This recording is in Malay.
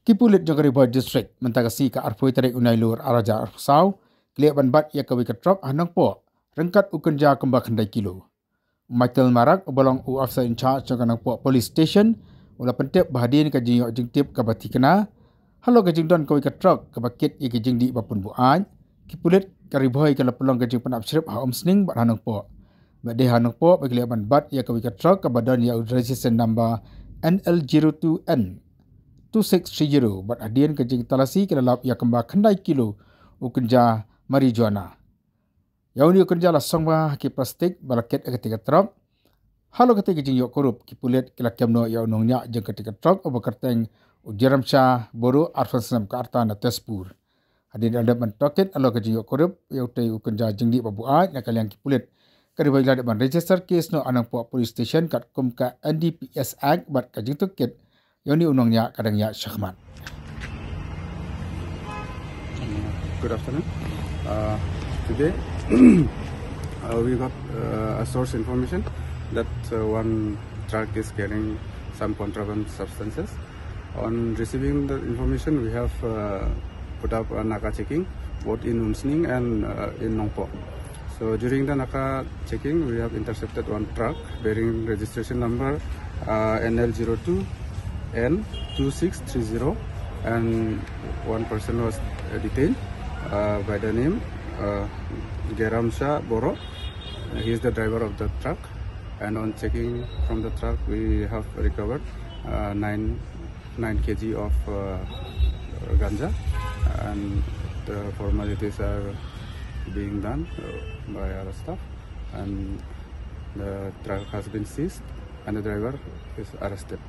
Pulit jaga Ribhoi district mentagasi ke Ribhoi tarik unai lur araja Arsau, keliak banbat ia kawi ke Trok hanang po, rengkat ukenja kembak hendai kilo. Michael Marak bolong officer in charge jaga nang po police station, ula pentip bahadin ke jing tip ke bati kena, halo ke jing don kawi ke Trok ke bakit ia ke jing di bapun buan, Pulit ke Ribhoi ke lepelong ke jing penap sirip ha sning bat hanang po. Bade hanang po bagi banbat ia kawi ke Trok ke badan ia registration number NL02N 2630 buat hadian ke jing talasi ke dalam ia kembang kendai kilo ukenja marijuana. Yang ini ukenja lah songba ki plastik balaket ketika Trok. Halo ketika jing yok Kurup ki Pulit kila kiamno ya unongnya jeng ketika Trok obakarteng ujaramsha boru arfasnam ke arta na tespur. Hadian ada mentoket halo ke jing yok Kurup ya utai ukenja jing di babuat nak kalian ki Pulit. Kari bagi ban register case no anang po police station kat kum ka NDPS Act bat ka jing toket. Yang ni unongnya kadangnya syahmat. Good afternoon. Today we got a source information that one truck is carrying some contraband substances. On receiving the information, we have put up a Naka checking both in Unsning and in Nongpo. So during the Naka checking, we have intercepted one truck bearing registration number NL02 N2630, and one person was detained by the name Geramsha Boro. He is the driver of the truck, and on checking from the truck we have recovered 9 kg of Ganja, and the formalities are being done by our staff, and the truck has been seized and the driver is arrested.